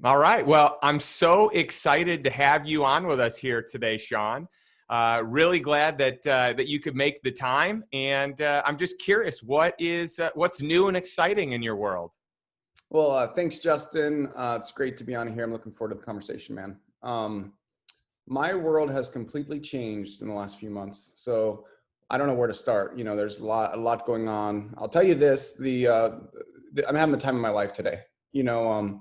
All right. Well, I'm so excited to have you on with us here today, Shawn. Really glad that you could make the time, and I'm just curious, what's new and exciting in your world? Well, thanks, Justin. It's great to be on here. I'm looking forward to the conversation, man. My world has completely changed in the last few months, so I don't know where to start. There's a lot going on. I'll tell you this: I'm having the time of my life today. You know,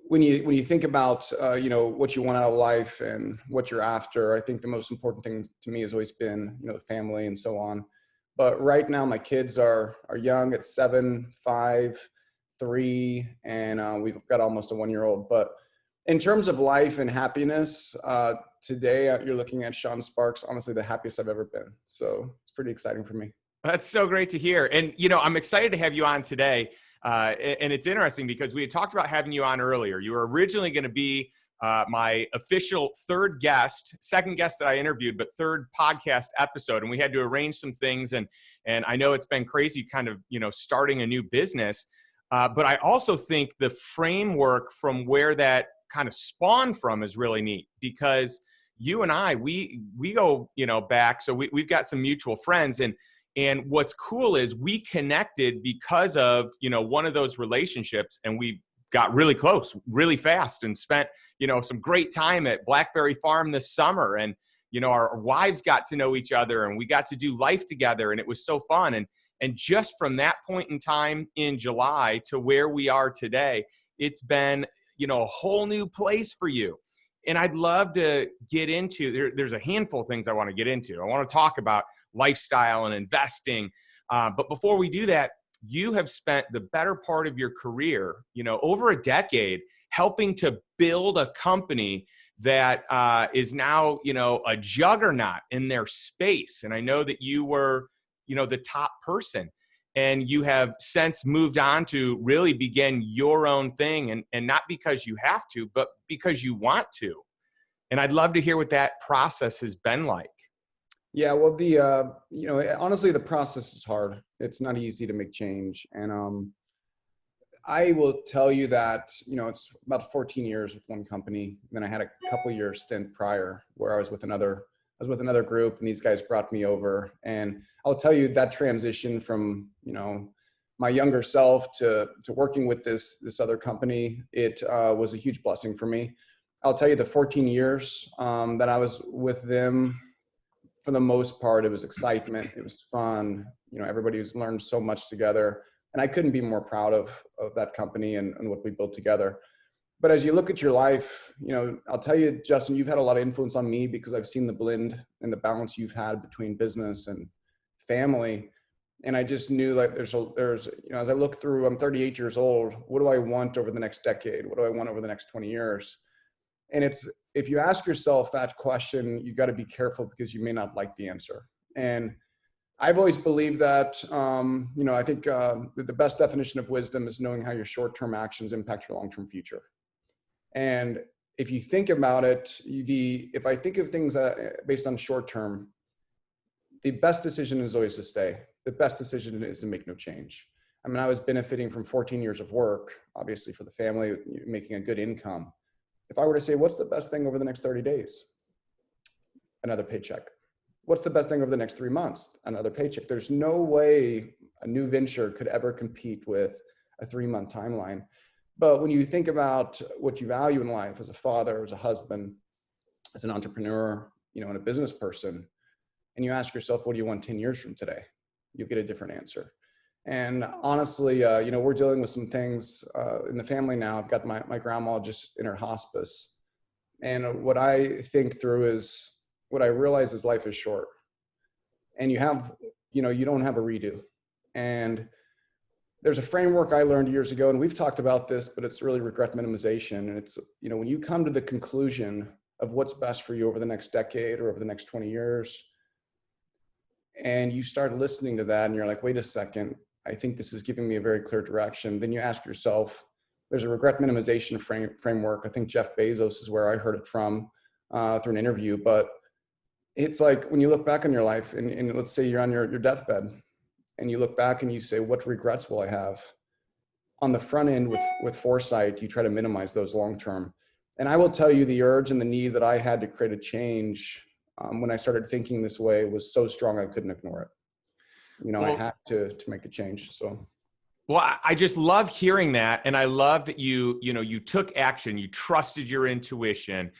when you think about what you want out of life and what you're after, I think the most important thing to me has always been the family and so on. But right now, my kids are young. It's 7, 5, 3, and we've got almost a 1-year old. But in terms of life and happiness, today you're looking at Shawn Sparks, honestly the happiest I've ever been. So it's pretty exciting for me. That's so great to hear. And, I'm excited to have you on today. And it's interesting because we had talked about having you on earlier. You were originally going to be my official second guest that I interviewed, but third podcast episode. And we had to arrange some things. And I know it's been crazy kind of, starting a new business. But I also think the framework from where that kind of spawned from is really neat because you and I, we go, back. So we've got some mutual friends, and what's cool is we connected because of, one of those relationships, and we got really close really fast and spent, some great time at Blackberry Farm this summer. And, our wives got to know each other and we got to do life together, and it was so fun. And just from that point in time in July to where we are today, it's been, a whole new place for you. And I'd love to get into, there's a handful of things I want to get into. I want to talk about lifestyle and investing. But before we do that, you have spent the better part of your career, over a decade, helping to build a company that is now, a juggernaut in their space. And I know that you were, the top person. And you have since moved on to really begin your own thing, and not because you have to, but because you want to. And I'd love to hear what that process has been like. Yeah, well, honestly, the process is hard. It's not easy to make change. And I will tell you that, it's about 14 years with one company. Then I had a couple years stint prior where I was with another group, and these guys brought me over. And I'll tell you that transition from, my younger self to working with this other company, it was a huge blessing for me. I'll tell you the 14 years that I was with them, for the most part, it was excitement. It was fun. Everybody's learned so much together, and I couldn't be more proud of that company and what we built together. But as you look at your life, I'll tell you, Justin, you've had a lot of influence on me because I've seen the blend and the balance you've had between business and family. And I just knew like there's, as I look through, I'm 38 years old. What do I want over the next decade? What do I want over the next 20 years? And if you ask yourself that question, you got to be careful because you may not like the answer. And I've always believed that, I think the best definition of wisdom is knowing how your short-term actions impact your long-term future. And if you think about it, if I think of things based on short-term, the best decision is always to stay. The best decision is to make no change. I mean, I was benefiting from 14 years of work, obviously for the family, making a good income. If I were to say, what's the best thing over the next 30 days? Another paycheck. What's the best thing over the next 3 months? Another paycheck. There's no way a new venture could ever compete with a 3-month timeline. But when you think about what you value in life as a father, as a husband, as an entrepreneur, and a business person, and you ask yourself, what do you want 10 years from today? You'll get a different answer. And honestly, we're dealing with some things in the family now. I've got my grandma just in her hospice. And what I think through is, what I realize is life is short. And you don't have a redo. And there's a framework I learned years ago, and we've talked about this, but it's really regret minimization. And it's, when you come to the conclusion of what's best for you over the next decade or over the next 20 years, and you start listening to that and you're like, wait a second, I think this is giving me a very clear direction. Then you ask yourself, there's a regret minimization framework. I think Jeff Bezos is where I heard it from through an interview. But it's like when you look back on your life and let's say you're on your deathbed and you look back and you say, what regrets will I have? on the front end with foresight, you try to minimize those long term. And I will tell you, the urge and the need that I had to create a change when I started thinking this way was so strong I couldn't ignore it. You know, I Well, had to make the change. So. Well, I just love hearing that. And I love that you took action, you trusted your intuition.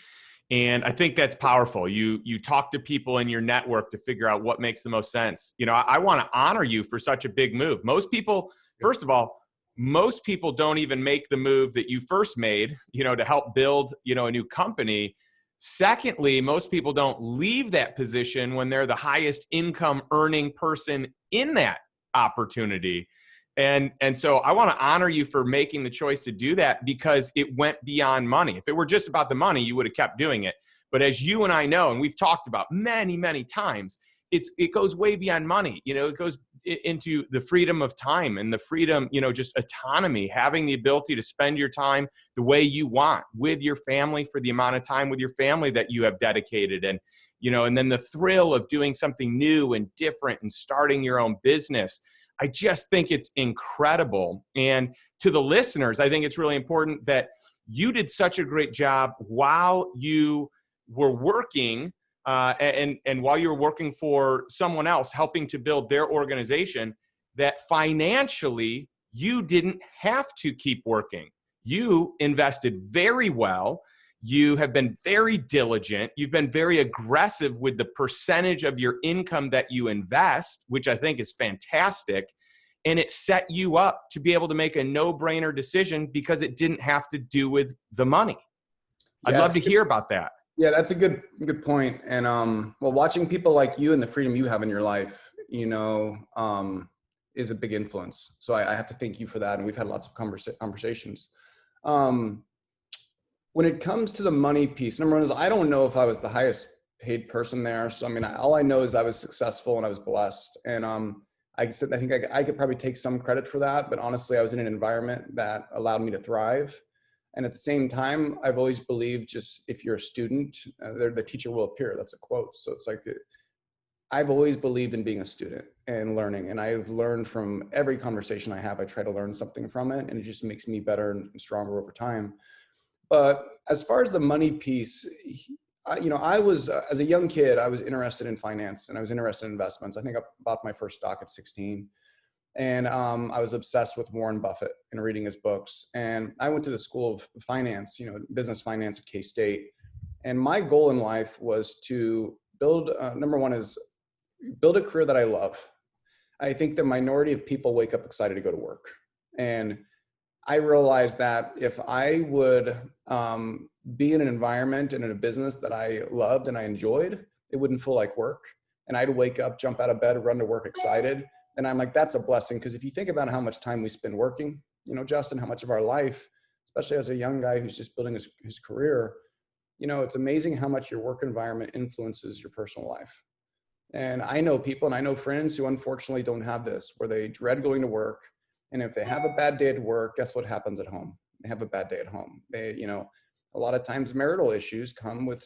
And I think that's powerful. You talk to people in your network to figure out what makes the most sense. I want to honor you for such a big move. Most people, first of all, most people don't even make the move that you first made, to help build, a new company. Secondly, most people don't leave that position when they're the highest income earning person in that opportunity. And so I want to honor you for making the choice to do that, because it went beyond money. If it were just about the money, you would have kept doing it. But as you and I know, and we've talked about many, many times, it goes way beyond money. It goes into the freedom of time and the freedom, just autonomy, having the ability to spend your time the way you want with your family for the amount of time with your family that you have dedicated. And then the thrill of doing something new and different and starting your own business. I just think it's incredible. And to the listeners, I think it's really important that you did such a great job while you were working and while you were working for someone else, helping to build their organization, that financially you didn't have to keep working. You invested very well. You have been very diligent. You've been very aggressive with the percentage of your income that you invest, which I think is fantastic. And it set you up to be able to make a no-brainer decision because it didn't have to do with the money. I'd love to hear about that. Yeah, that's a good point. And well, watching people like you and the freedom you have in your life, is a big influence. So I have to thank you for that. And we've had lots of conversations. When it comes to the money piece, number one is I don't know if I was the highest paid person there. So all I know is I was successful and I was blessed. And I think I could probably take some credit for that. But honestly, I was in an environment that allowed me to thrive. And at the same time, I've always believed just if you're a student, the teacher will appear. That's a quote. So it's like I've always believed in being a student and learning. And I've learned from every conversation I have. I try to learn something from it. And it just makes me better and stronger over time. But as far as the money piece, I was, as a young kid, I was interested in finance and I was interested in investments. I think I bought my first stock at 16. And I was obsessed with Warren Buffett and reading his books. And I went to the School of Finance, business finance at K-State. And my goal in life was to build, number one is build a career that I love. I think the minority of people wake up excited to go to work. And I realized that if I would be in an environment and in a business that I loved and I enjoyed, it wouldn't feel like work. And I'd wake up, jump out of bed, run to work excited. And I'm like, that's a blessing. Because if you think about how much time we spend working, Justin, how much of our life, especially as a young guy who's just building his career, it's amazing how much your work environment influences your personal life. And I know people and I know friends who unfortunately don't have this, where they dread going to work. And if they have a bad day at work, guess what happens at home? They have a bad day at home. They, a lot of times marital issues come with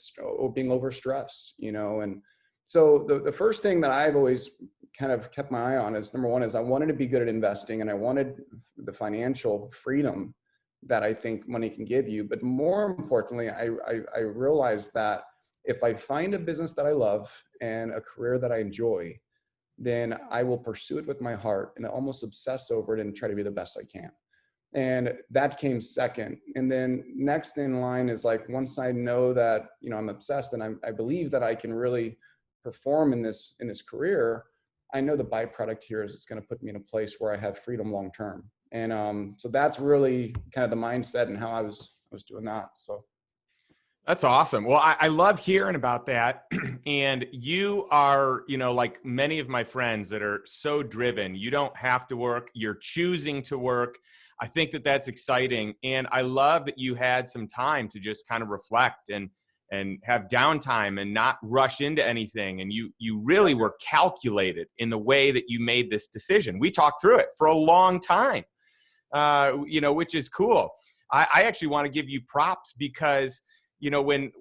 being overstressed, and so the first thing that I've always kind of kept my eye on is, number one is I wanted to be good at investing and I wanted the financial freedom that I think money can give you. But more importantly, I realized that if I find a business that I love and a career that I enjoy, then I will pursue it with my heart and almost obsess over it and try to be the best I can. And that came second. And then next in line is like, once I know that, I'm obsessed and I believe that I can really perform in this career, I know the byproduct here is it's going to put me in a place where I have freedom long-term. And so that's really kind of the mindset and how I was doing that. So. That's awesome. Well, I love hearing about that. And you are, like many of my friends that are so driven. You don't have to work. You're choosing to work. I think that that's exciting. And I love that you had some time to just kind of reflect and have downtime and not rush into anything. And you really were calculated in the way that you made this decision. We talked through it for a long time, which is cool. I actually want to give you props because when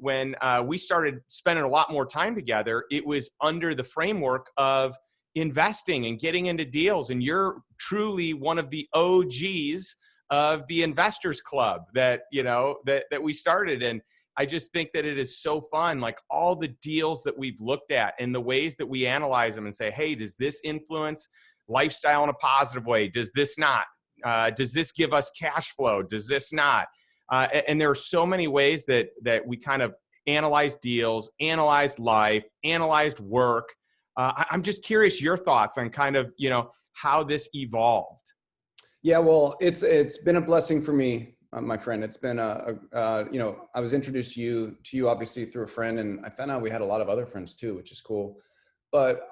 we started spending a lot more time together, it was under the framework of investing and getting into deals. And you're truly one of the OGs of the investors club that, that we started. And I just think that it is so fun, like all the deals that we've looked at and the ways that we analyze them and say, hey, does this influence lifestyle in a positive way? Does this not? Does this give us cash flow? Does this not? And there are so many ways that we kind of analyze deals, analyze life, analyzed work. I'm just curious your thoughts on kind of, how this evolved. Yeah, well, it's been a blessing for me, my friend. It's been I was introduced to you obviously through a friend, and I found out we had a lot of other friends too, which is cool. But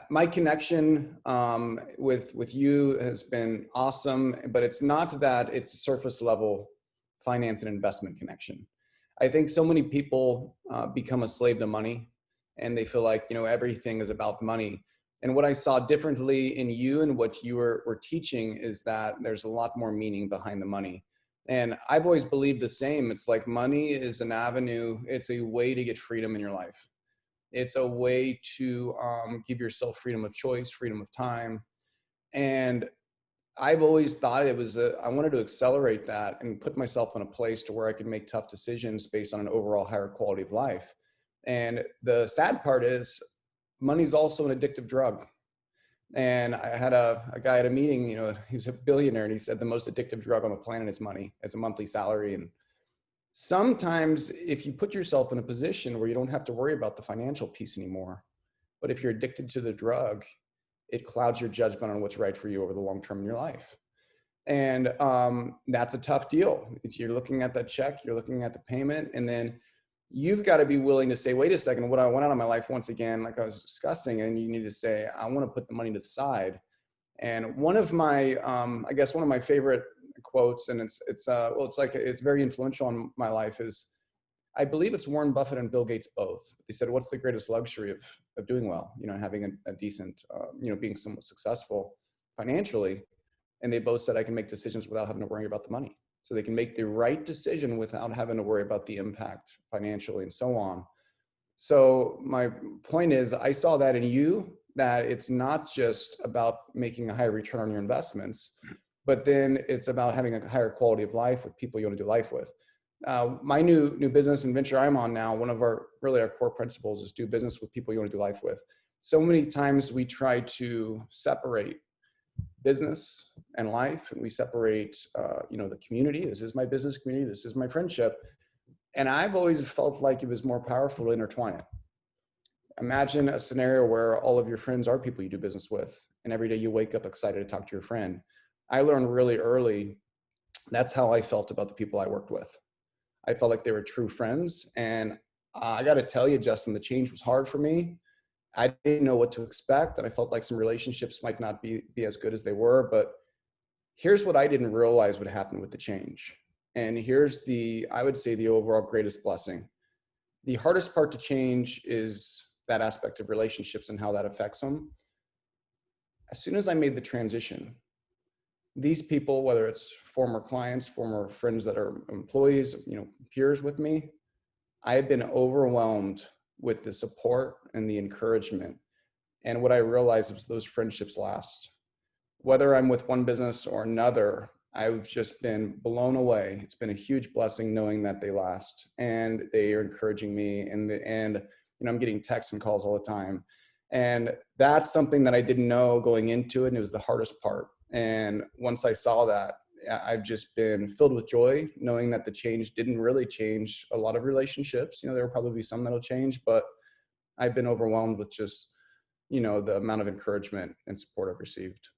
my connection with you has been awesome, but it's not that it's a surface level finance and investment connection. I think so many people become a slave to money, and they feel like, everything is about money. And what I saw differently in you and what you were teaching is that there's a lot more meaning behind the money. And I've always believed the same. It's like money is an avenue. It's a way to get freedom in your life. It's a way to give yourself freedom of choice, freedom of time. And I've always thought I wanted to accelerate that and put myself in a place to where I could make tough decisions based on an overall higher quality of life. And the sad part is money's also an addictive drug. And I had a guy at a meeting, he was a billionaire, and he said the most addictive drug on the planet is money. It's a monthly salary. And sometimes if you put yourself in a position where you don't have to worry about the financial piece anymore, but if you're addicted to the drug, it clouds your judgment on what's right for you over the long term in your life. And that's a tough deal. You're looking at that check, you're looking at the payment, and then you've got to be willing to say, wait a second, what I want out of my life once again, like I was discussing, and you need to say, I want to put the money to the side. And one of my, I guess one of my favorite quotes, and it's very influential on my life, is I believe it's Warren Buffett and Bill Gates both. They said, what's the greatest luxury of doing well, having a decent, being somewhat successful financially. And they both said, I can make decisions without having to worry about the money. So they can make the right decision without having to worry about the impact financially and so on. So my point is, I saw that in you, that it's not just about making a higher return on your investments, but then it's about having a higher quality of life with people you want to do life with. My new business and venture I'm on now, one of our core principles is do business with people you want to do life with. So many times we try to separate business and life, and we separate, the community. This is my business community. This is my friendship. And I've always felt like it was more powerful to intertwine it. Imagine a scenario where all of your friends are people you do business with, and every day you wake up excited to talk to your friend. I learned really early, that's how I felt about the people I worked with. I felt like they were true friends. And I got to tell you, Justin, the change was hard for me. I didn't know what to expect, and I felt like some relationships might not be as good as they were. But here's what I didn't realize would happen with the change. And here's I would say the overall greatest blessing. The hardest part to change is that aspect of relationships and how that affects them. As soon as I made the transition, these people, whether it's former clients, former friends that are employees, peers with me, I've been overwhelmed with the support and the encouragement. And what I realized was those friendships last. Whether I'm with one business or another, I've just been blown away. It's been a huge blessing knowing that they last, and they are encouraging me. And I'm getting texts and calls all the time. And that's something that I didn't know going into it. And it was the hardest part. And once I saw that, I've just been filled with joy knowing that the change didn't really change a lot of relationships. There will probably be some that'll change, but I've been overwhelmed with just, the amount of encouragement and support I've received.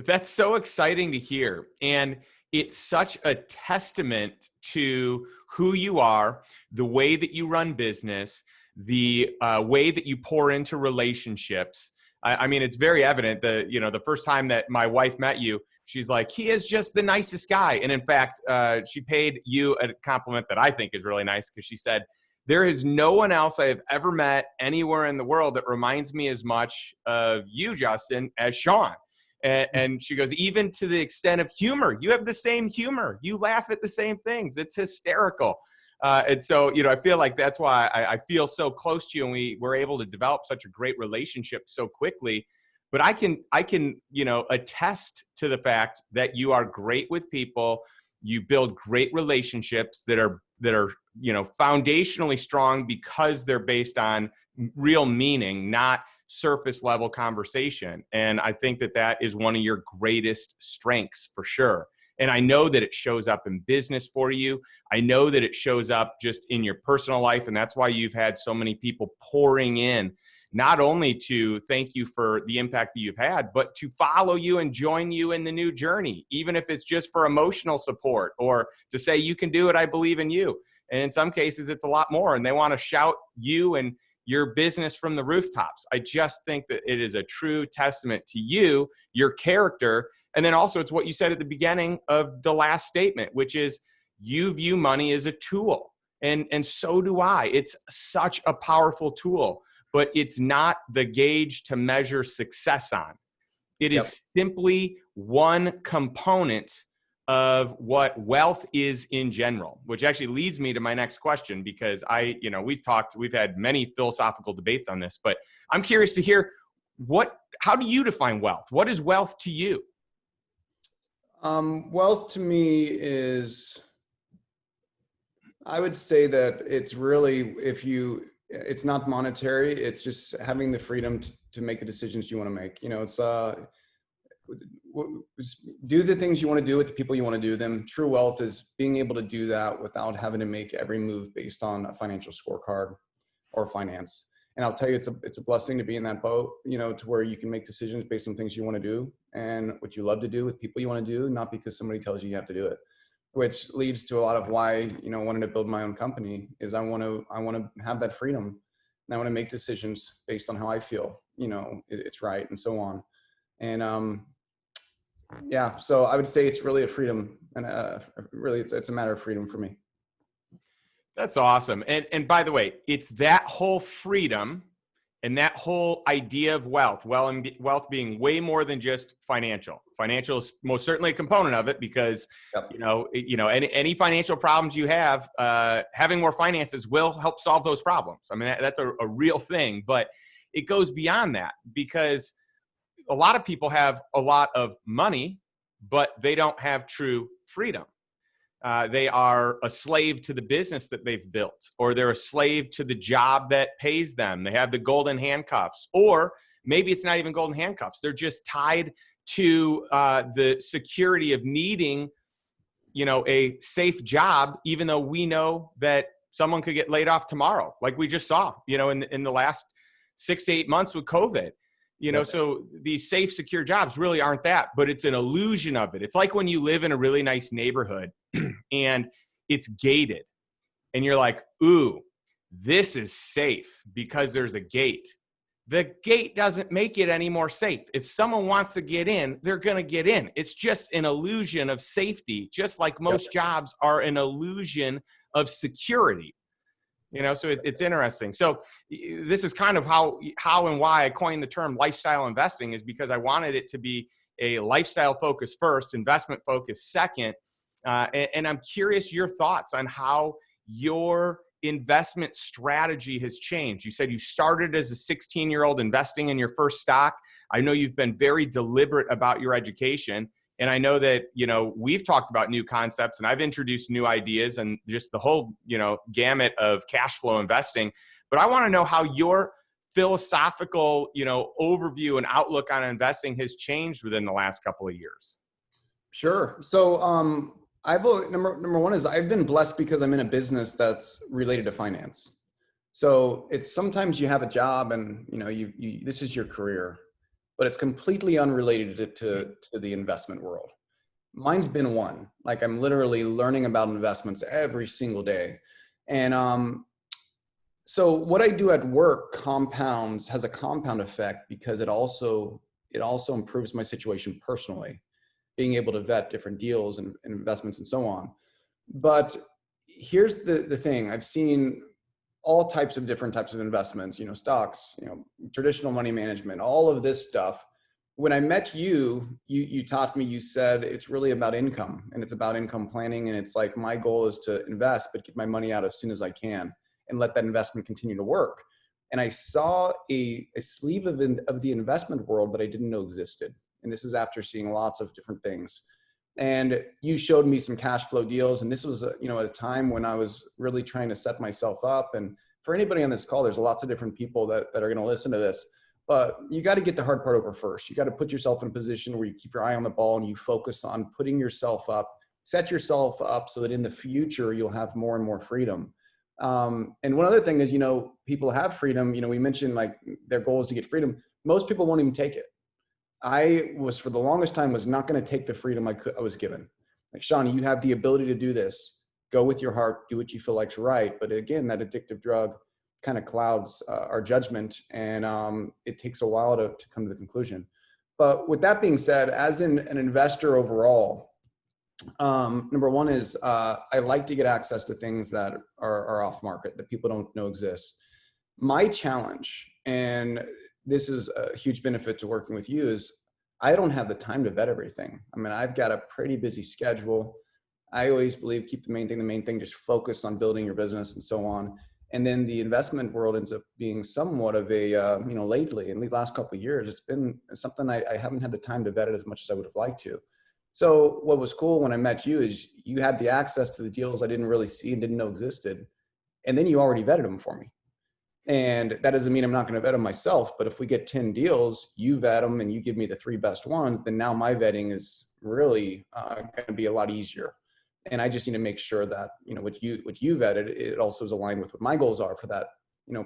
That's so exciting to hear. And it's such a testament to who you are, the way that you run business, the way that you pour into relationships. I mean, it's very evident that, the first time that my wife met you, she's like, he is just the nicest guy. And in fact, she paid you a compliment that I think is really nice, because she said, there is no one else I have ever met anywhere in the world that reminds me as much of you, Justin, as Shawn. And she goes, even to the extent of humor, you have the same humor. You laugh at the same things. It's hysterical. And so, I feel like that's why I feel so close to you, and we were able to develop such a great relationship so quickly. but I can, attest to the fact that you are great with people. You build great relationships that are, foundationally strong because they're based on real meaning, not surface level conversation. And I think that that is one of your greatest strengths for sure. And I know that it shows up in business for you. I know that it shows up just in your personal life. And that's why you've had so many people pouring in, not only to thank you for the impact that you've had, but to follow you and join you in the new journey, even if it's just for emotional support or to say, you can do it, I believe in you. And in some cases, it's a lot more. And they want to shout you and your business from the rooftops. I just think that it is a true testament to you, your character. And then also it's what you said at the beginning of the last statement, which is you view money as a tool. And so do I. It's such a powerful tool, but it's not the gauge to measure success on. It is simply one component of what wealth is in general, which actually leads me to my next question, because we've had many philosophical debates on this, but I'm curious to hear how do you define wealth? What is wealth to you? Wealth to me is, I would say that it's really, it's not monetary. It's just having the freedom to make the decisions you want to make. Do the things you want to do with the people you want to do them. True wealth is being able to do that without having to make every move based on a financial scorecard or finance. And I'll tell you, it's a blessing to be in that boat, to where you can make decisions based on things you want to do and what you love to do with people you want to do, not because somebody tells you have to do it. Which leads to a lot of why, wanting to build my own company is I want to have that freedom, and I want to make decisions based on how I feel, it's right, and so on. And so I would say it's really a freedom, and really it's a matter of freedom for me. That's awesome. And by the way, it's that whole freedom and that whole idea of wealth, wealth being way more than just financial. Financial is most certainly a component of it, because any financial problems you have, having more finances will help solve those problems. I mean, that's a real thing, but it goes beyond that, because a lot of people have a lot of money, but they don't have true freedom. They are a slave to the business that they've built, or they're a slave to the job that pays them. They have the golden handcuffs, or maybe it's not even golden handcuffs. They're just tied to the security of needing, a safe job, even though we know that someone could get laid off tomorrow, like we just saw, in the last 6 to 8 months with COVID. So these safe, secure jobs really aren't that, but it's an illusion of it. It's like when you live in a really nice neighborhood and it's gated and you're like, ooh, this is safe because there's a gate. The gate doesn't make it any more safe. If someone wants to get in, they're going to get in. It's just an illusion of safety, just like most jobs are an illusion of security. So it's interesting. So this is kind of how and why I coined the term lifestyle investing, is because I wanted it to be a lifestyle focus first, investment focus second. And I'm curious your thoughts on how your investment strategy has changed. You said you started as a 16-year-old investing in your first stock. I know you've been very deliberate about your education. And I know that, we've talked about new concepts, and I've introduced new ideas and just the whole, gamut of cash flow investing. But I want to know how your philosophical, overview and outlook on investing has changed within the last couple of years. Sure. So number one is I've been blessed because I'm in a business that's related to finance. So it's sometimes you have a job and, this is your career, but it's completely unrelated to the investment world. Mine's been one. Like, I'm literally learning about investments every single day. And so what I do at work has a compound effect, because it also improves my situation personally, being able to vet different deals and investments and so on. But here's the thing. I've seen all different types of investments, stocks, traditional money management, all of this stuff. When I met you taught me, you said it's really about income, and it's about income planning. And it's like, my goal is to invest, but get my money out as soon as I can and let that investment continue to work. And I saw a sleeve of the investment world that I didn't know existed. And this is after seeing lots of different things. And you showed me some cash flow deals. And this was, at a time when I was really trying to set myself up. And for anybody on this call, there's lots of different people that are going to listen to this. But you got to get the hard part over first. You got to put yourself in a position where you keep your eye on the ball and you focus on putting yourself up, set yourself up so that in the future, you'll have more and more freedom. And one other thing is, people have freedom. We mentioned like their goal is to get freedom. Most people won't even take it. I was, for the longest time, was not going to take the freedom I was given. Like, Shawn, you have the ability to do this. Go with your heart, do what you feel like's right. But again, that addictive drug kind of clouds our judgment, and it takes a while to come to the conclusion. But with that being said, as an investor overall, number one is I like to get access to things that are off market, that people don't know exist. My challenge, and this is a huge benefit to working with you, is I don't have the time to vet everything. I mean, I've got a pretty busy schedule. I always believe keep the main thing, just focus on building your business and so on. And then the investment world ends up being somewhat of a, lately, in the last couple of years, it's been something I haven't had the time to vet it as much as I would have liked to. So what was cool when I met you is you had the access to the deals I didn't really see and didn't know existed. And then you already vetted them for me. And that doesn't mean I'm not going to vet them myself, but if we get 10 deals, you vet them and you give me the 3 best ones, then now my vetting is really going to be a lot easier. And I just need to make sure that, what you vetted, it also is aligned with what my goals are for that,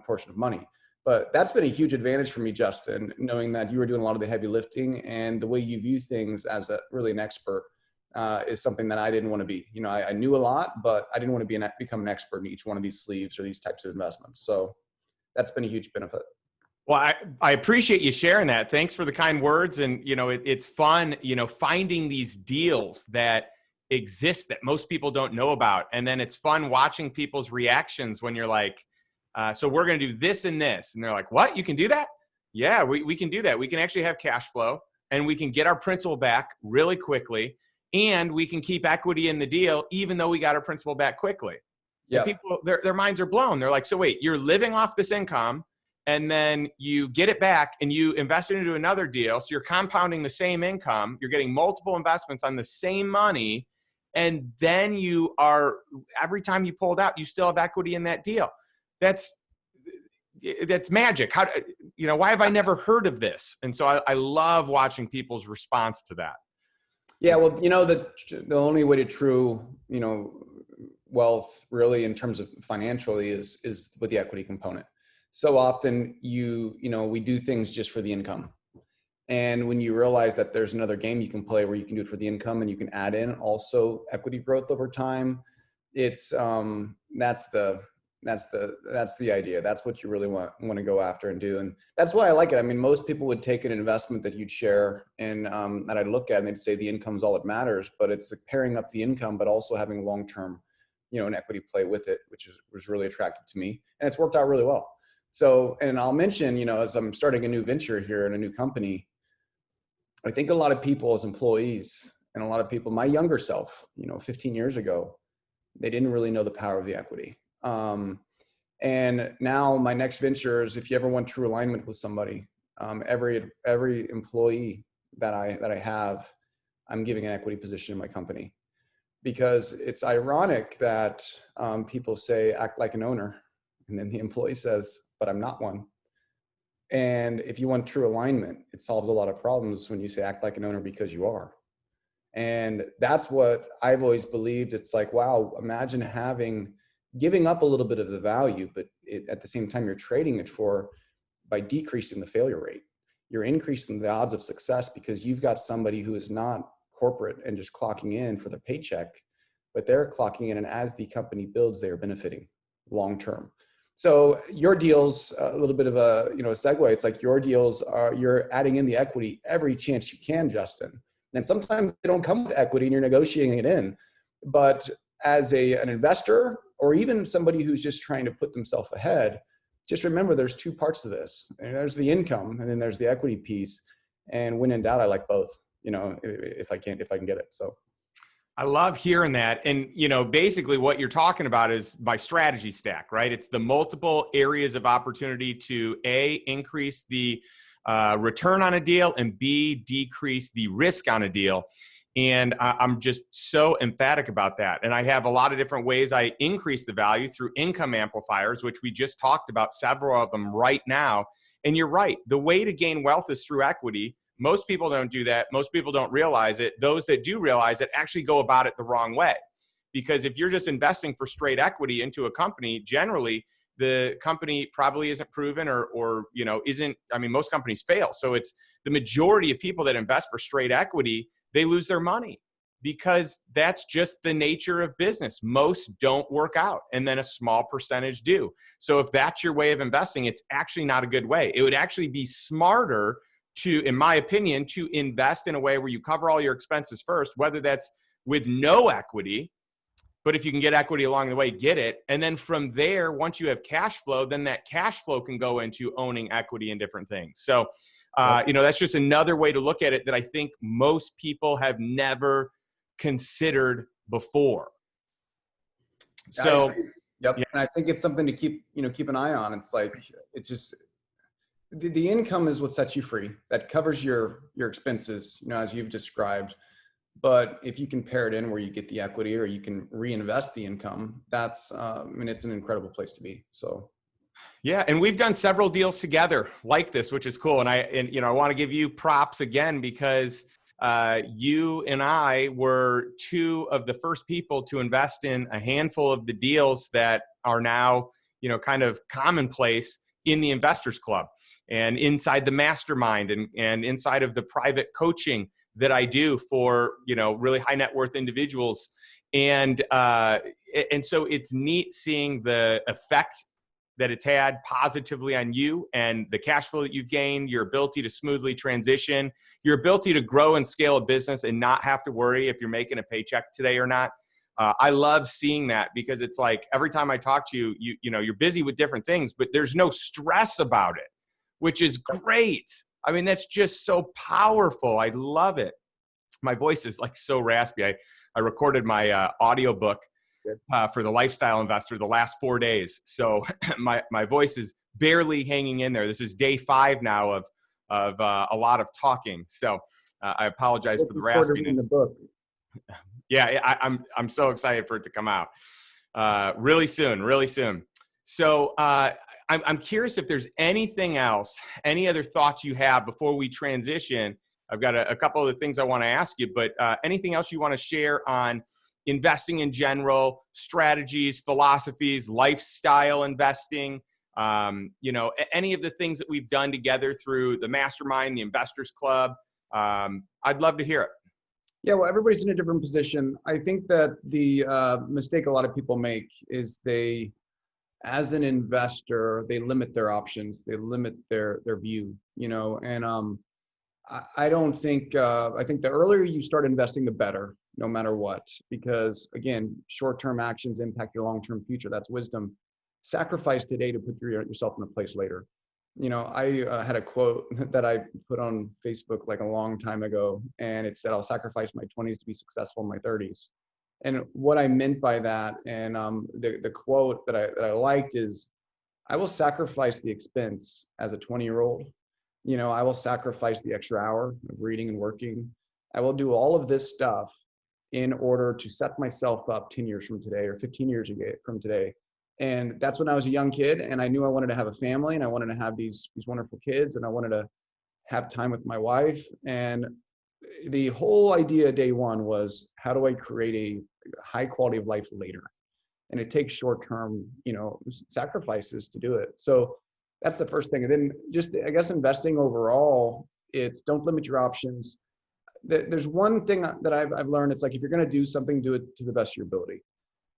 portion of money. But that's been a huge advantage for me, Justin, knowing that you were doing a lot of the heavy lifting, and the way you view things as really an expert is something that I didn't want to be. I knew a lot, but I didn't want to become an expert in each one of these sleeves or these types of investments. So that's been a huge benefit. Well, I appreciate you sharing that. Thanks for the kind words. And, it's fun, finding these deals that exist that most people don't know about. And then it's fun watching people's reactions when you're like, so we're going to do this and this. And they're like, what? You can do that? Yeah, we can do that. We can actually have cash flow, and we can get our principal back really quickly. And we can keep equity in the deal, even though we got our principal back quickly. Yeah. People, their minds are blown. They're like, so wait, you're living off this income, and then you get it back and you invest it into another deal. So you're compounding the same income. You're getting multiple investments on the same money. And then every time you pull it out, you still have equity in that deal. That's magic. Why have I never heard of this? And so I love watching people's response to that. Yeah. Well, the only way to true, wealth really in terms of financially is with the equity component. So often we do things just for the income. And when you realize that there's another game you can play where you can do it for the income and you can add in also equity growth over time, it's that's the idea. That's what you really want to go after and do. And that's why I like it. I mean, most people would take an investment that you'd share and that I'd look at and they'd say the income's all that matters, but it's pairing up the income, but also having long-term, an equity play with it, which was really attractive to me. And it's worked out really well. So, and I'll mention, as I'm starting a new venture here in a new company, I think a lot of people as employees and a lot of people, my younger self, 15 years ago, they didn't really know the power of the equity. And now my next venture is, if you ever want true alignment with somebody, every employee that I have, I'm giving an equity position in my company, because it's ironic that people say, act like an owner. And then the employee says, but I'm not one. And if you want true alignment, it solves a lot of problems when you say act like an owner, because you are. And that's what I've always believed. It's like, wow, imagine giving up a little bit of the value, but at the same time, you're trading it by decreasing the failure rate. You're increasing the odds of success because you've got somebody who is not corporate and just clocking in for the paycheck, but they're clocking in. And as the company builds, they are benefiting long-term. So your deals, a little bit of a segue. It's like your deals you're adding in the equity every chance you can, Justin. And sometimes they don't come with equity and you're negotiating it in. But as an investor, or even somebody who's just trying to put themselves ahead, just remember there's 2 parts to this. And there's the income, and then there's the equity piece. And when in doubt, I like both. If I can get it. So. I love hearing that. And, basically what you're talking about is my strategy stack, right? It's the multiple areas of opportunity to A, increase the return on a deal, and B, decrease the risk on a deal. And I'm just so emphatic about that. And I have a lot of different ways I increase the value through income amplifiers, which we just talked about several of them right now. And you're right. The way to gain wealth is through equity. Most people don't do that. Most people don't realize it. Those that do realize it actually go about it the wrong way. Because if you're just investing for straight equity into a company, generally the company probably isn't proven or isn't, most companies fail. So it's the majority of people that invest for straight equity, they lose their money because that's just the nature of business. Most don't work out, and then a small percentage do. So if that's your way of investing, it's actually not a good way. It would actually be smarter to, in my opinion, to invest in a way where you cover all your expenses first, whether that's with no equity, but if you can get equity along the way, get it. And then from there, once you have cash flow, then that cash flow can go into owning equity in different things. So, that's just another way to look at it that I think most people have never considered before. So, yep. Yeah. And I think it's something to keep an eye on. It's like, the income is what sets you free. That covers your expenses, as you've described. But if you can pair it in where you get the equity or you can reinvest the income, that's, it's an incredible place to be. So. Yeah. And we've done several deals together like this, which is cool. And I want to give you props again, because you and I were two of the first people to invest in a handful of the deals that are now, kind of commonplace in the Investors Club and inside the Mastermind and inside of the private coaching that I do for, really high net worth individuals. And so it's neat seeing the effect that it's had positively on you and the cash flow that you've gained, your ability to smoothly transition, your ability to grow and scale a business and not have to worry if you're making a paycheck today or not. I love seeing that, because it's like every time I talk to you, you're busy with different things, but there's no stress about it, which is great. That's just so powerful. I love it. My voice is like so raspy. I recorded my audiobook for the Lifestyle Investor the last 4 days. So my voice is barely hanging in there. This is day 5 now of a lot of talking. So I apologize for the raspiness. The book. Yeah, I'm so excited for it to come out really soon. So I'm curious if there's anything else, any other thoughts you have before we transition. I've got a couple of things I want to ask you, but anything else you want to share on investing in general, strategies, philosophies, lifestyle investing, any of the things that we've done together through the Mastermind, the Investors Club. I'd love to hear it. Yeah, well, everybody's in a different position. I think that the mistake a lot of people make is as an investor, they limit their options, they limit their view, and I don't think, I think the earlier you start investing, the better, no matter what, because again, short-term actions impact your long-term future. That's wisdom. Sacrifice today to put yourself in a place later. I had a quote that I put on Facebook like a long time ago, and it said, I'll sacrifice my 20s to be successful in my 30s. And what I meant by that, and the quote that I liked is, I will sacrifice the expense as a 20-year-old. I will sacrifice the extra hour of reading and working. I will do all of this stuff in order to set myself up 10 years from today or 15 years from today. And that's when I was a young kid, and I knew I wanted to have a family, and I wanted to have these wonderful kids, and I wanted to have time with my wife. And the whole idea day one was, how do I create a high quality of life later? And it takes short-term, sacrifices to do it. So that's the first thing. And then just, I guess, investing overall, it's don't limit your options. There's one thing that I've learned. It's like, if you're going to do something, do it to the best of your ability.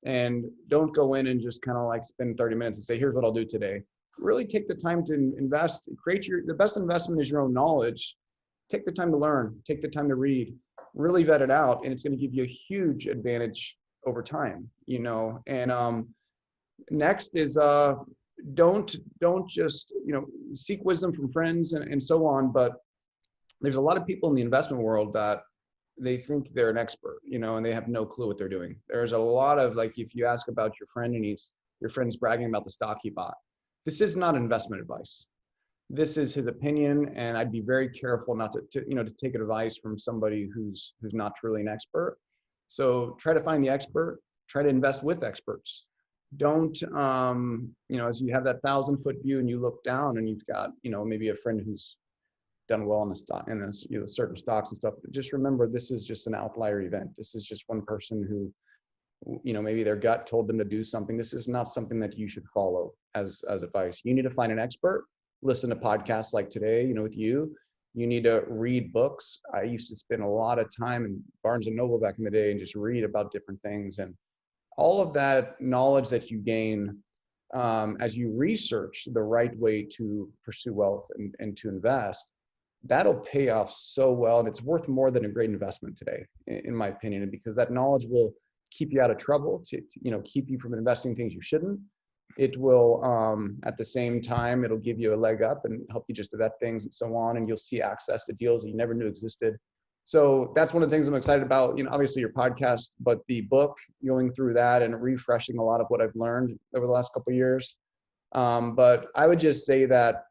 And don't go in and just kind of like spend 30 minutes and say, here's what I'll do today. Really take the time to invest, the best investment is your own knowledge. Take the time to learn, take the time to read, really vet it out. And it's going to give you a huge advantage over time, and next is, don't just, seek wisdom from friends and so on. But there's a lot of people in the investment world that they think they're an expert, and they have no clue what they're doing. There's a lot of, like, if you ask about your friend and your friend's bragging about the stock he bought, this is not investment advice. This is his opinion, and I'd be very careful not to take advice from somebody who's not truly an expert. So try to find the expert, try to invest with experts. Don't, as you have that 1,000-foot view and you look down and you've got, maybe a friend who's done well in the stock and certain stocks and stuff. But just remember, this is just an outlier event. This is just one person who, maybe their gut told them to do something. This is not something that you should follow as advice. You need to find an expert, listen to podcasts like today, with you. You need to read books. I used to spend a lot of time in Barnes and Noble back in the day and just read about different things. And all of that knowledge that you gain as you research the right way to pursue wealth and to invest, that'll pay off so well. And it's worth more than a great investment today, in my opinion, because that knowledge will keep you out of trouble, to keep you from investing things you shouldn't. It will, at the same time, it'll give you a leg up and help you just to vet things and so on. And you'll see access to deals that you never knew existed. So that's one of the things I'm excited about, obviously your podcast, but the book, going through that and refreshing a lot of what I've learned over the last couple of years. But I would just say that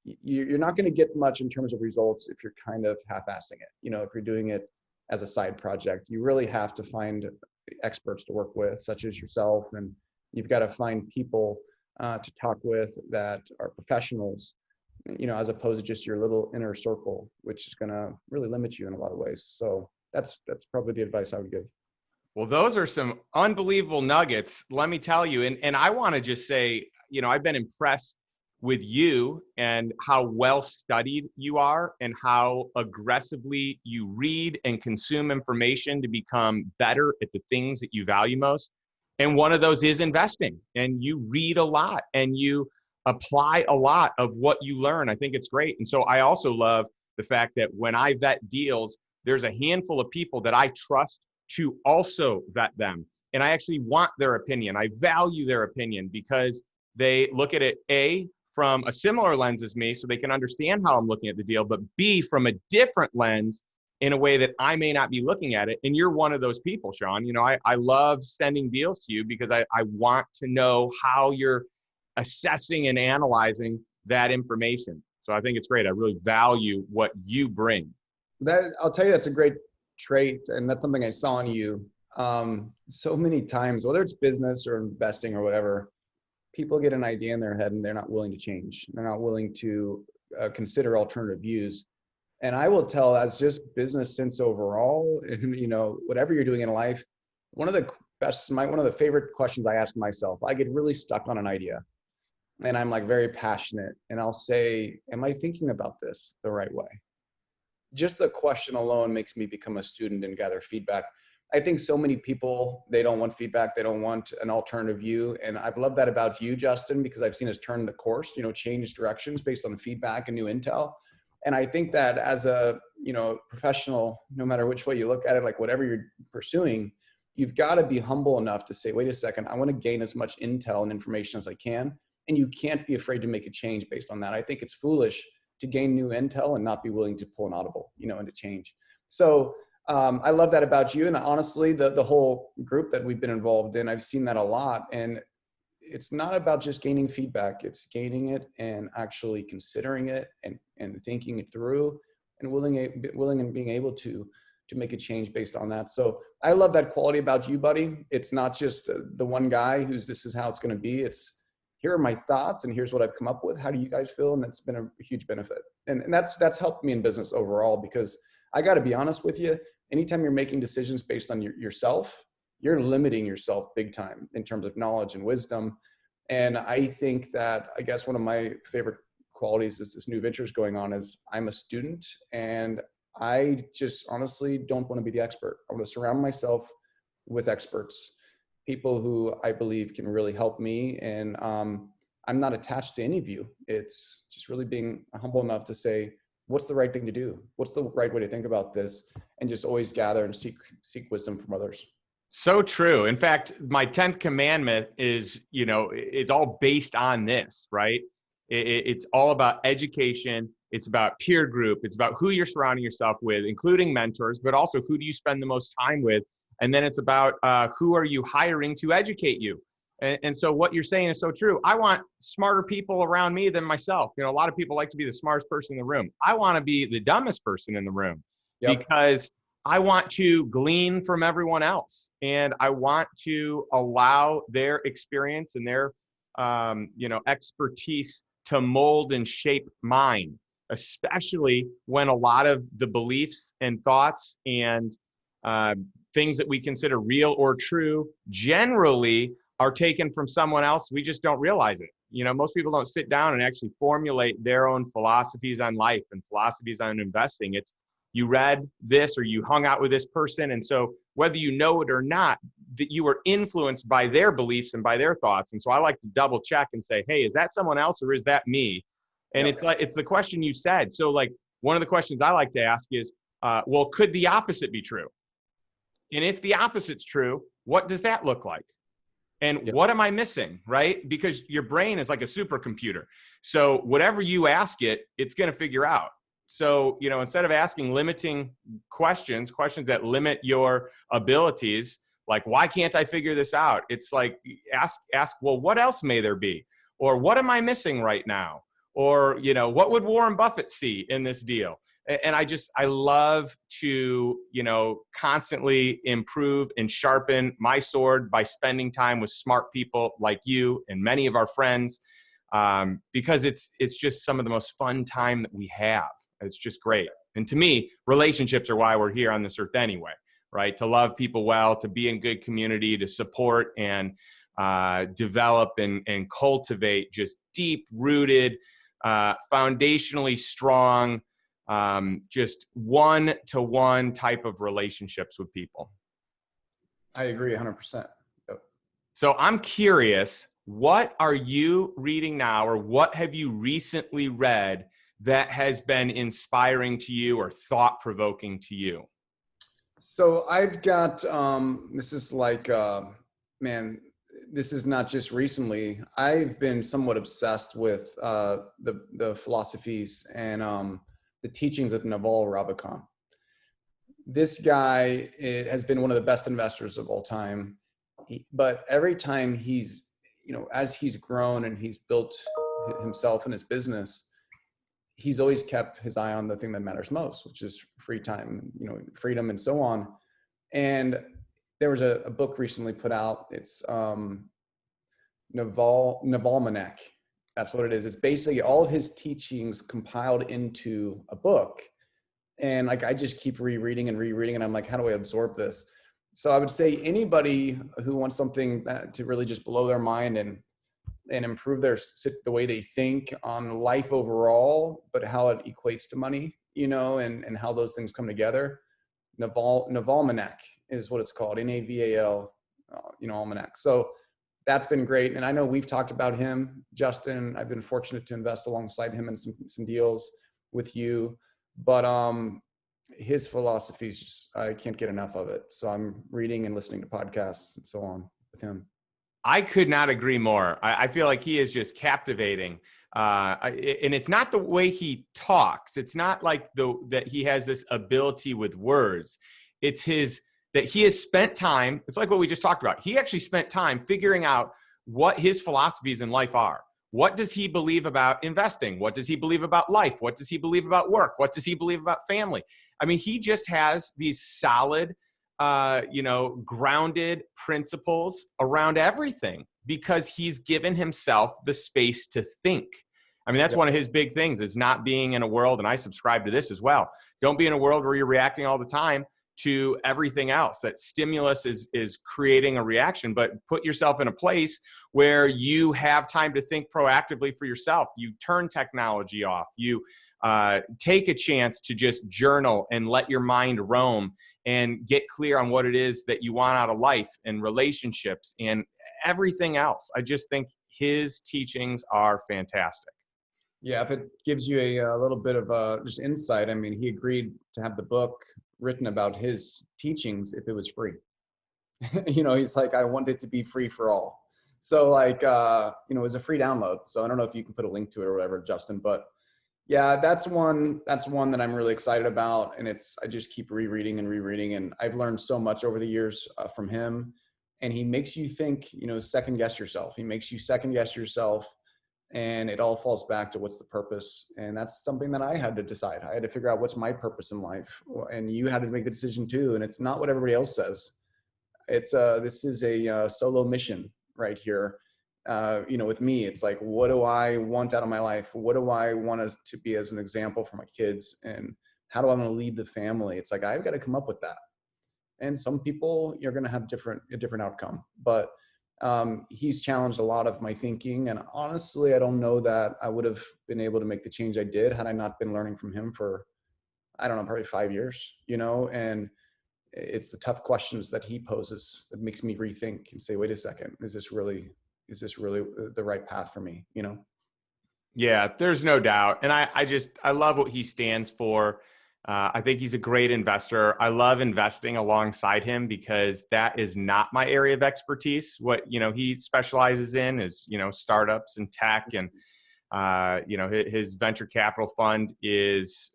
you're not going to get much in terms of results if you're kind of half-assing it. If you're doing it as a side project, you really have to find experts to work with, such as yourself, and you've got to find people to talk with that are professionals, as opposed to just your little inner circle, which is going to really limit you in a lot of ways. So that's probably the advice I would give. Well, those are some unbelievable nuggets, let me tell you. And I want to just say, I've been impressed with you and how well studied you are and how aggressively you read and consume information to become better at the things that you value most. And one of those is investing. And you read a lot and you apply a lot of what you learn. I think it's great. And so I also love the fact that when I vet deals, there's a handful of people that I trust to also vet them. And I actually want their opinion. I value their opinion because they look at it, A, from a similar lens as me, so they can understand how I'm looking at the deal, but B, from a different lens in a way that I may not be looking at it. And you're one of those people, Shawn. I love sending deals to you because I want to know how you're assessing and analyzing that information. So I think it's great. I really value what you bring. I'll tell you, that's a great trait. And that's something I saw in you so many times, whether it's business or investing or whatever. People get an idea in their head and they're not willing to change. They're not willing to consider alternative views. And I will tell, as just business sense overall, whatever you're doing in life, one of the favorite questions I ask myself, I get really stuck on an idea and I'm like very passionate and I'll say, am I thinking about this the right way? Just the question alone makes me become a student and gather feedback. I think so many people, they don't want feedback. They don't want an alternative view. And I've loved that about you, Justin, because I've seen us turn the course, change directions based on feedback and new intel. And I think that as a, professional, no matter which way you look at it, like whatever you're pursuing, you've got to be humble enough to say, wait a second, I want to gain as much intel and information as I can. And you can't be afraid to make a change based on that. I think it's foolish to gain new intel and not be willing to pull an audible, and to change. So I love that about you. And honestly, the whole group that we've been involved in, I've seen that a lot. And it's not about just gaining feedback. It's gaining it and actually considering it and thinking it through and willing and being able to make a change based on that. So I love that quality about you, buddy. It's not just the one guy this is how it's going to be. It's, here are my thoughts and here's what I've come up with. How do you guys feel? And that's been a huge benefit. And that's helped me in business overall, because I got to be honest with you. Anytime you're making decisions based on yourself, you're limiting yourself big time in terms of knowledge and wisdom. And I think that, I guess one of my favorite qualities is this new ventures going on is I'm a student and I just honestly don't want to be the expert. I want to surround myself with experts, people who I believe can really help me. And I'm not attached to any of you. It's just really being humble enough to say, what's the right thing to do? What's the right way to think about this? And just always gather and seek wisdom from others. So true. In fact, my 10th commandment is, it's all based on this, right? It's all about education It's about peer group. It's about who you're surrounding yourself with, including mentors, but also who do you spend the most time with? And then it's about who are you hiring to educate you? And so what you're saying is so true. I want smarter people around me than myself. You know, a lot of people like to be the smartest person in the room. I want to be the dumbest person in the room because I want to glean from everyone else. And I want to allow their experience and their, expertise to mold and shape mine, especially when a lot of the beliefs and thoughts and things that we consider real or true generally are taken from someone else. We just don't realize it. You know, most people don't sit down and actually formulate their own philosophies on life and philosophies on investing. It's you read this or you hung out with this person. And so whether you know it or not, that you were influenced by their beliefs and by their thoughts. And so I like to double check and say, hey, is that someone else or is that me? And it's like, it's the question you said. So like one of the questions I like to ask is, well, could the opposite be true? And if the opposite's true, what does that look like? And what am I missing, right? Because your brain is like a supercomputer. So whatever you ask it, it's going to figure out. So, you know, instead of asking limiting questions that limit your abilities, like, why can't I figure this out? It's like, ask, well, what else may there be? Or what am I missing right now? Or, you know, what would Warren Buffett see in this deal? And I love to, you know, constantly improve and sharpen my sword by spending time with smart people like you and many of our friends, because it's just some of the most fun time that we have. It's just great. And to me, relationships are why we're here on this earth anyway, right? To love people well, to be in good community, to support and develop and cultivate just deep-rooted, foundationally strong, just one-to-one type of relationships with people. I agree 100%. Yep. So I'm curious, what are you reading now, or what have you recently read that has been inspiring to you or thought-provoking to you? So I've got, this is like, this is not just recently. I've been somewhat obsessed with the philosophies and the teachings of Naval Ravikant. This guy has been one of the best investors of all time. But every time he's, you know, as he's grown and he's built himself and his business, he's always kept his eye on the thing that matters most, which is free time, you know, freedom and so on. And there was a book recently put out. It's Navalmanek. That's what it is. It's basically all of his teachings compiled into a book. And like, I just keep rereading and I'm like, how do I absorb this? So I would say anybody who wants something to really just blow their mind and improve the way they think on life overall, but how it equates to money, you know, and how those things come together. Navalmanek is what it's called, Naval, almanac. So that's been great. And I know we've talked about him, Justin. I've been fortunate to invest alongside him in some deals with you, but his philosophies, just, I can't get enough of it. So I'm reading and listening to podcasts and so on with him. I could not agree more. I feel like he is just captivating. And it's not the way he talks. It's not like that he has this ability with words. It's that he has spent time. It's like what we just talked about. He actually spent time figuring out what his philosophies in life are. What does he believe about investing? What does he believe about life? What does he believe about work? What does he believe about family? I mean, he just has these solid, grounded principles around everything because he's given himself the space to think. I mean, that's one of his big things is not being in a world, and I subscribe to this as well. Don't be in a world where you're reacting all the time to everything else. That stimulus is creating a reaction, but put yourself in a place where you have time to think proactively for yourself. You turn technology off. You take a chance to just journal and let your mind roam and get clear on what it is that you want out of life and relationships and everything else. I just think his teachings are fantastic. Yeah, if it gives you a little bit of just insight, I mean, he agreed to have the book written about his teachings if it was free. He's like, I want it to be free for all. So like, it was a free download. So I don't know if you can put a link to it or whatever, Justin, but Yeah, that's one that I'm really excited about, and I just keep rereading and rereading, and I've learned so much over the years from him. And he makes you think, second guess yourself. He makes you second guess yourself, and it all falls back to what's the purpose. And that's something that I had to decide. I had to figure out what's my purpose in life, and you had to make the decision too. And it's not what everybody else says. This is a solo mission right here. With me, it's like, what do I want out of my life? What do I want us to be as an example for my kids? And how do I want to lead the family? It's like, I've got to come up with that. And some people, you're going to have a different outcome, but he's challenged a lot of my thinking. And honestly, I don't know that I would have been able to make the change I did had I not been learning from him for, I don't know, probably 5 years, and it's the tough questions that he poses that makes me rethink and say, wait a second, is this really the right path for me? Yeah, there's no doubt. And I love what he stands for. I think he's a great investor. I love investing alongside him because that is not my area of expertise. What, he specializes in is, startups and tech, and, his venture capital fund is,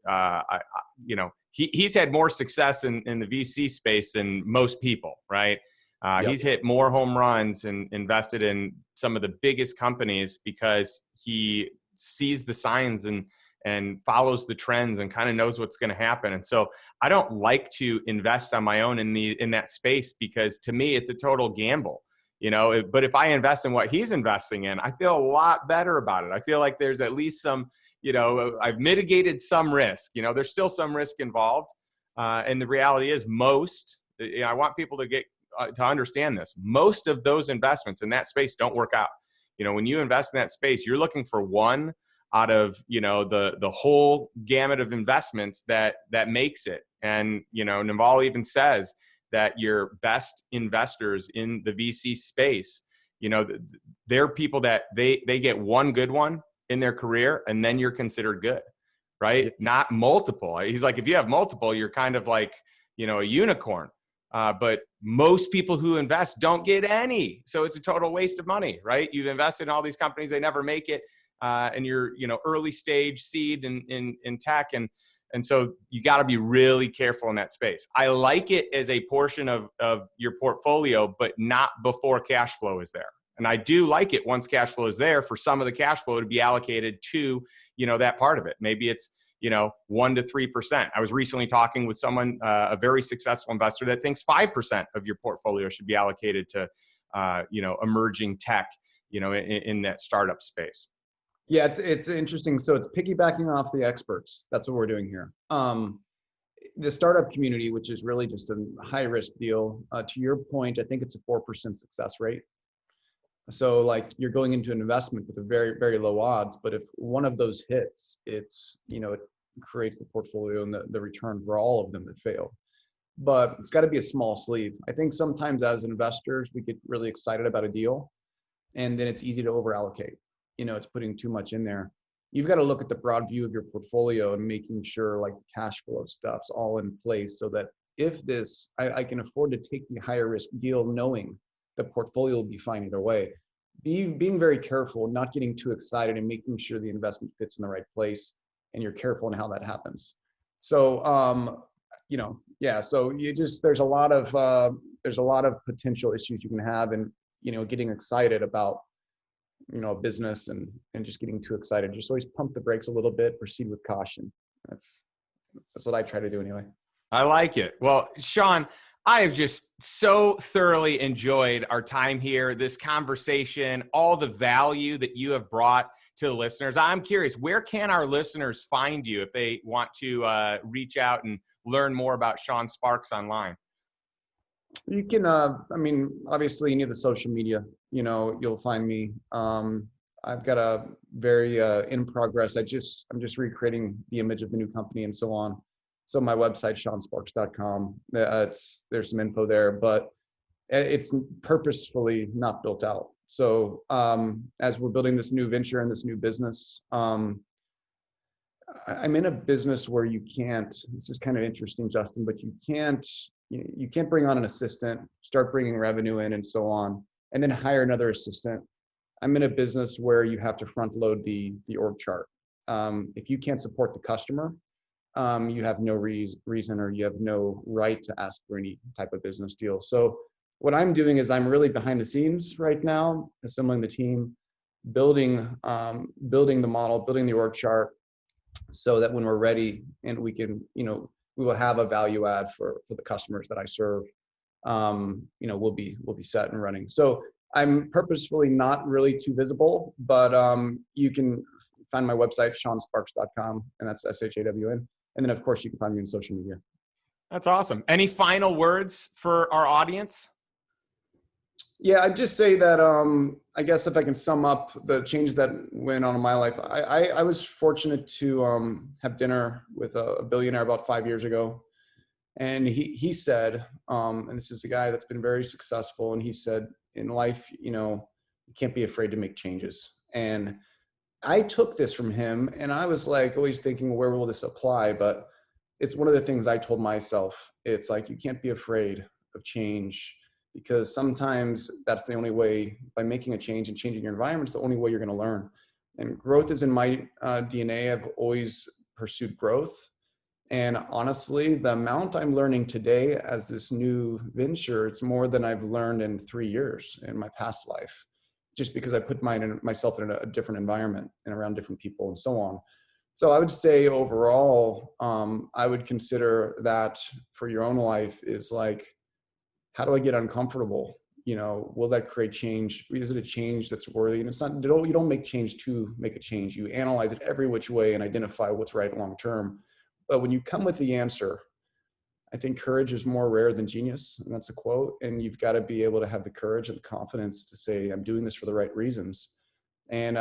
he's had more success in the VC space than most people, right? Yep. He's hit more home runs and invested in some of the biggest companies because he sees the signs and follows the trends and kind of knows what's going to happen. And so I don't like to invest on my own in that space because to me, it's a total gamble, but if I invest in what he's investing in, I feel a lot better about it. I feel like there's at least some, I've mitigated some risk, there's still some risk involved. And the reality is I want people to understand this. Most of those investments in that space don't work out. When you invest in that space, you're looking for one out of, the whole gamut of investments that makes it. And, Naval even says that your best investors in the VC space, they're people that they get one good one in their career and then you're considered good, right? Yeah. Not multiple. He's like, if you have multiple, you're kind of like, a unicorn. But most people who invest don't get any. So it's a total waste of money, right? You've invested in all these companies, they never make it. And you're, early stage seed in tech. And so you got to be really careful in that space. I like it as a portion of your portfolio, but not before cash flow is there. And I do like it once cash flow is there for some of the cash flow to be allocated to, that part of it. Maybe it's, 1 to 3%. I was recently talking with someone, a very successful investor that thinks 5% of your portfolio should be allocated to, emerging tech, in that startup space. Yeah, it's interesting. So it's piggybacking off the experts. That's what we're doing here. The startup community, which is really just a high risk deal. To your point, I think it's a 4% success rate. So like you're going into an investment with a very, very low odds, but if one of those hits, it creates the portfolio and the return for all of them that fail. But it's got to be a small sleeve. I think sometimes as investors, we get really excited about a deal and then it's easy to over allocate. It's putting too much in there. You've got to look at the broad view of your portfolio and making sure like the cash flow stuff's all in place so that if I can afford to take the higher risk deal knowing the portfolio will be fine either way. Being very careful, not getting too excited and making sure the investment fits in the right place and you're careful in how that happens. So, so there's a lot of potential issues you can have and, getting excited about, a business and just getting too excited. Just always pump the brakes a little bit, proceed with caution. That's what I try to do anyway. I like it. Well, Shawn, I have just so thoroughly enjoyed our time here, this conversation, all the value that you have brought to the listeners. I'm curious, where can our listeners find you if they want to reach out and learn more about Shawn Sparks online? You can, obviously any of the social media, you'll find me. I've got a very in progress. I'm just recreating the image of the new company and so on. So my website, shawnsparks.com, there's some info there, but it's purposefully not built out. So as we're building this new venture and this new business, I'm in a business where this is kind of interesting, Justin, but you can't bring on an assistant, start bringing revenue in and so on, and then hire another assistant. I'm in a business where you have to front load the org chart. If you can't support the customer, you have no reason, or you have no right to ask for any type of business deal. So what I'm doing is I'm really behind the scenes right now, assembling the team, building the model, building the org chart, so that when we're ready and we can, we will have a value add for the customers that I serve. We'll be set and running. So I'm purposefully not really too visible, but you can find my website, shawnsparks.com, and that's SHAWN. And then of course you can find me on social media. That's awesome. Any final words for our audience? Yeah, I'd just say that I guess if I can sum up the changes that went on in my life, I was fortunate to have dinner with a billionaire about 5 years ago. And he said, and this is a guy that's been very successful, and he said, in life, you can't be afraid to make changes. And I took this from him, and I was like always thinking, where will this apply? But it's one of the things I told myself. It's like, you can't be afraid of change, because sometimes that's the only way. By making a change and changing your environment, it's the only way you're going to learn. And growth is in my DNA. I've always pursued growth. And honestly, the amount I'm learning today as this new venture, it's more than I've learned in 3 years in my past life, just because I put myself in a different environment and around different people and so on. So I would say overall, I would consider that for your own life is like, how do I get uncomfortable? Will that create change? Is it a change that's worthy? And it's not, you don't make change to make a change. You analyze it every which way and identify what's right long-term. But when you come with the answer, I think courage is more rare than genius. And that's a quote. And you've got to be able to have the courage and the confidence to say, I'm doing this for the right reasons. And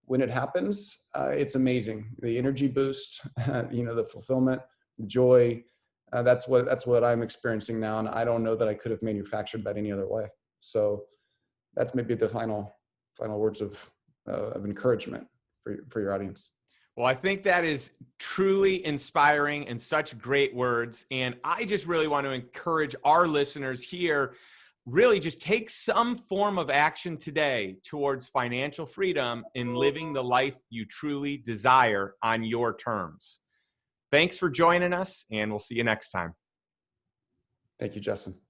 when it happens, it's amazing. The energy boost, the fulfillment, the joy, that's what I'm experiencing now. And I don't know that I could have manufactured that any other way. So that's maybe the final words of encouragement for your audience. Well, I think that is truly inspiring and such great words. And I just really want to encourage our listeners here, really just take some form of action today towards financial freedom in living the life you truly desire on your terms. Thanks for joining us, and we'll see you next time. Thank you, Justin.